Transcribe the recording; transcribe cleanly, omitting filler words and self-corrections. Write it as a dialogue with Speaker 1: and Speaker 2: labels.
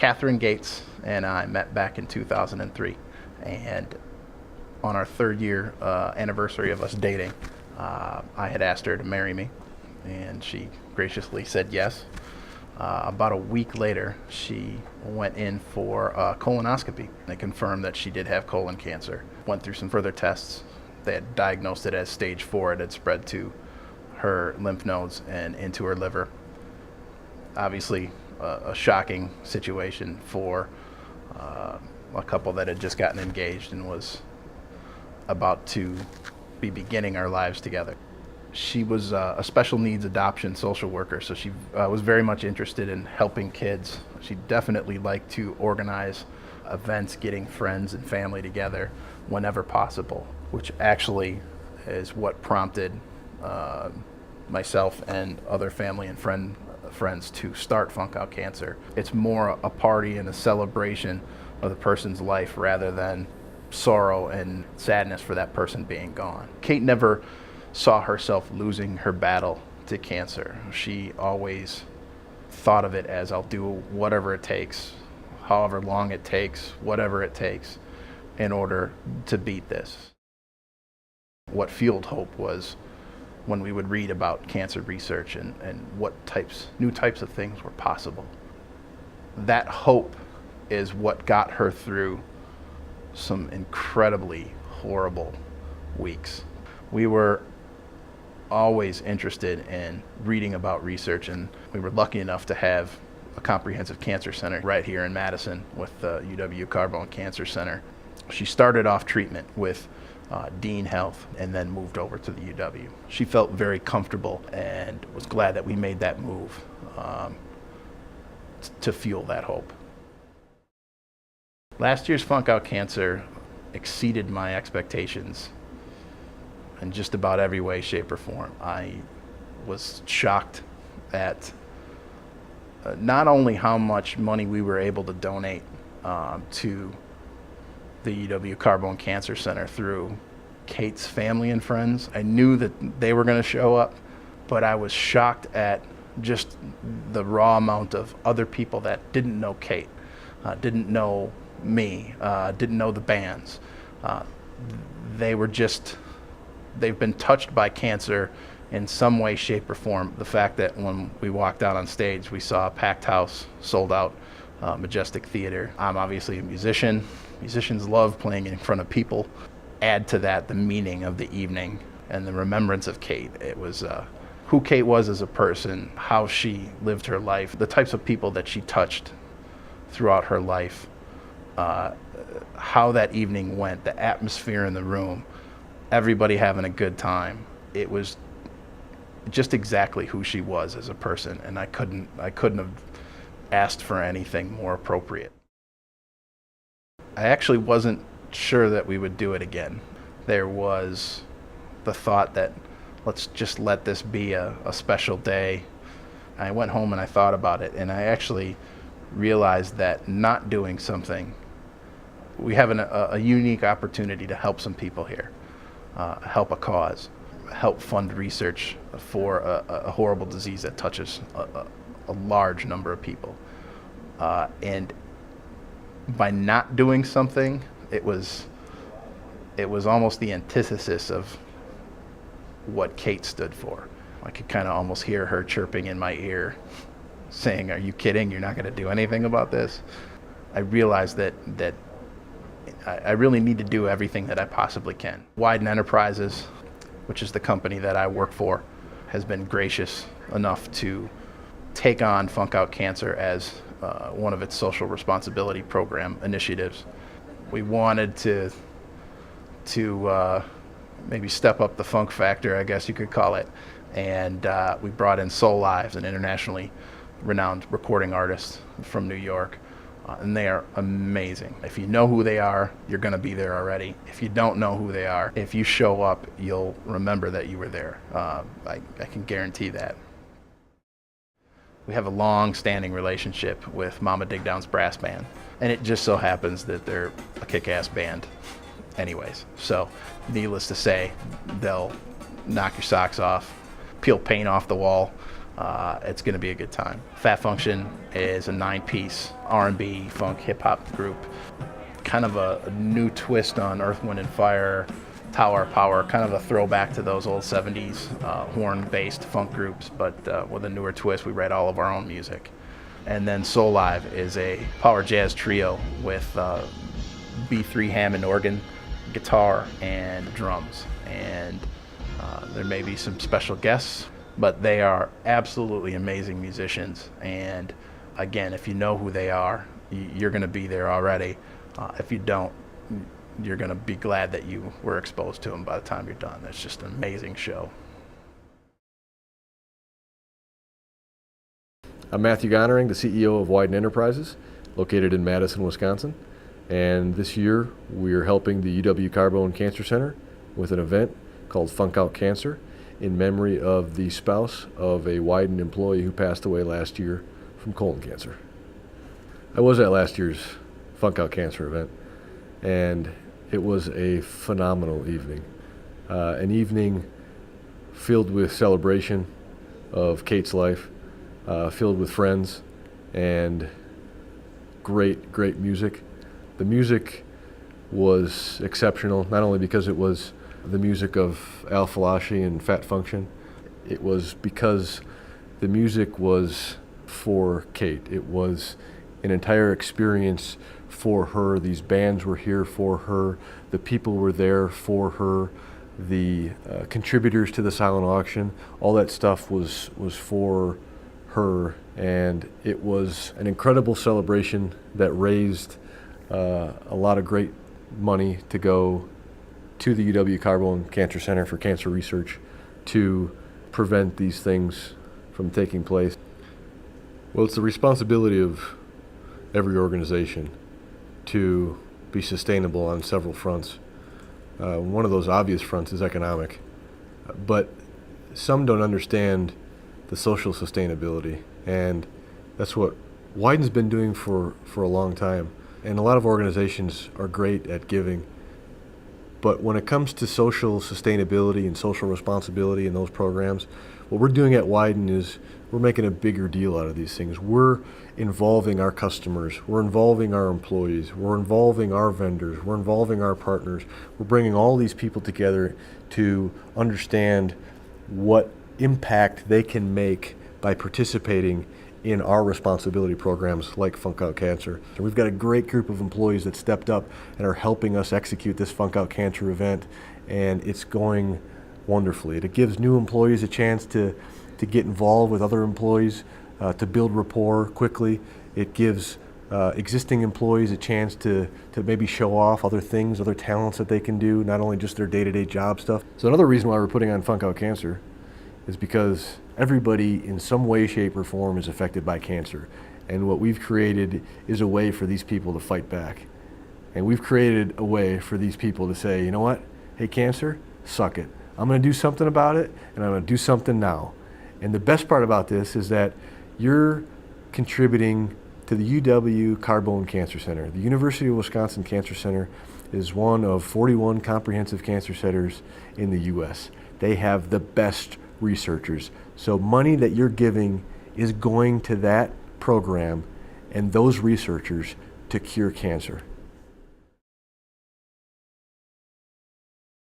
Speaker 1: Catherine Gates and I met back in 2003, and on our third year anniversary of us dating, I had asked her to marry me, and she graciously said yes. About a week later, she went in for a colonoscopy. They confirmed that she did have colon cancer. Went through some further tests. They had diagnosed it as stage 4. It had spread to her lymph nodes and into her liver. Obviously, a shocking situation for a couple that had just gotten engaged and was about to be beginning our lives together. She was a special needs adoption social worker, so she was very much interested in helping kids. She definitely liked to organize events, getting friends and family together whenever possible, which actually is what prompted myself and other family and friends to start Funk Out Cancer. It's more a party and a celebration of the person's life rather than sorrow and sadness for that person being gone. Kate never saw herself losing her battle to cancer. She always thought of it as, I'll do whatever it takes, however long it takes, whatever it takes, in order to beat this. What fueled hope was when we would read about cancer research and what new types of things were possible. That hope is what got her through some incredibly horrible weeks. We were always interested in reading about research, and we were lucky enough to have a comprehensive cancer center right here in Madison with the UW Carbone Cancer Center. She started off treatment with Dean Health and then moved over to the UW. She felt very comfortable and was glad that we made that move to fuel that hope. Last year's Funk Out Cancer exceeded my expectations in just about every way, shape, or form. I was shocked at not only how much money we were able to donate to the UW Carbone Cancer Center through Kate's family and friends. I knew that they were going to show up, but I was shocked at just the raw amount of other people that didn't know Kate, didn't know me, didn't know the bands. They've been touched by cancer in some way, shape, or form. The fact that when we walked out on stage, we saw a packed house, sold out, Majestic Theater. I'm obviously a musician. Musicians love playing in front of people. Add to that the meaning of the evening and the remembrance of Kate. It was who Kate was as a person, how she lived her life, the types of people that she touched throughout her life, how that evening went, the atmosphere in the room, everybody having a good time. It was just exactly who she was as a person, and I couldn't have asked for anything more appropriate. I actually wasn't sure that we would do it again. There was the thought that let's just let this be a special day. I went home and I thought about it, and I actually realized that not doing something, we have a unique opportunity to help some people here, help a cause, help fund research for a horrible disease that touches a large number of people. And by not doing something, it was almost the antithesis of what Kate stood for. I could kind of almost hear her chirping in my ear, saying, "Are you kidding? You're not going to do anything about this?" I realized that I really need to do everything that I possibly can. Wyden Enterprises, which is the company that I work for, has been gracious enough to take on Funk Out Cancer as one of its social responsibility program initiatives. We wanted to maybe step up the funk factor, I guess you could call it, and we brought in Soul Lives, an internationally renowned recording artist from New York, and they are amazing. If you know who they are, you're going to be there already. If you don't know who they are, if you show up, you'll remember that you were there. I can guarantee that. We have a long-standing relationship with Mama Digdown's brass band, and it just so happens that they're a kick-ass band anyways. So, needless to say, they'll knock your socks off, peel paint off the wall, It's going to be a good time. Fat Function is a 9-piece R&B, funk, hip-hop group. Kind of a new twist on Earth, Wind & Fire, Tower of Power, kind of a throwback to those old 70s horn-based funk groups, but with a newer twist. We write all of our own music. And then Soul Live is a power jazz trio with B3 Hammond organ, guitar, and drums. And there may be some special guests, but they are absolutely amazing musicians. And again, if you know who they are, you're going to be there already. If you don't, you're going to be glad that you were exposed to them by the time you're done. It's just an amazing show.
Speaker 2: I'm Matthew Gonering, the CEO of Wyden Enterprises, located in Madison, Wisconsin. And this year, we're helping the UW Carbone Cancer Center with an event called Funk Out Cancer in memory of the spouse of a Wyden employee who passed away last year from colon cancer. I was at last year's Funk Out Cancer event, and it was a phenomenal evening. An evening filled with celebration of Kate's life, filled with friends, and great music. The music was exceptional, not only because it was the music of Al Falashi and Fat Function, it was because the music was for Kate. It was an entire experience for her. These bands were here for her. The people were there for her. The contributors to the silent auction, all that stuff was for her, and it was an incredible celebration that raised a lot of great money to go to the UW Carbone Cancer Center for cancer research to prevent these things from taking place. Well, it's the responsibility of every organization to be sustainable on several fronts. One of those obvious fronts is economic, but some don't understand the social sustainability, and that's what Wyden's been doing for a long time. And a lot of organizations are great at giving, but when it comes to social sustainability and social responsibility in those programs, what we're doing at Wyden is we're making a bigger deal out of these things. We're involving our customers, we're involving our employees, we're involving our vendors, we're involving our partners. We're bringing all these people together to understand what impact they can make by participating in our responsibility programs like Funk Out Cancer. So we've got a great group of employees that stepped up and are helping us execute this Funk Out Cancer event, and it's going wonderfully. It gives new employees a chance to get involved with other employees, to build rapport quickly. It gives existing employees a chance to maybe show off other things, other talents that they can do, not only just their day-to-day job stuff. So another reason why we're putting on Funk Out Cancer is because everybody in some way, shape, or form is affected by cancer. And what we've created is a way for these people to fight back. And we've created a way for these people to say, you know what? Hey, cancer, suck it. I'm going to do something about it, and I'm going to do something now. And the best part about this is that you're contributing to the UW Carbone Cancer Center. The University of Wisconsin Cancer Center is one of 41 comprehensive cancer centers in the U.S. They have the best researchers. So money that you're giving is going to that program and those researchers to cure cancer.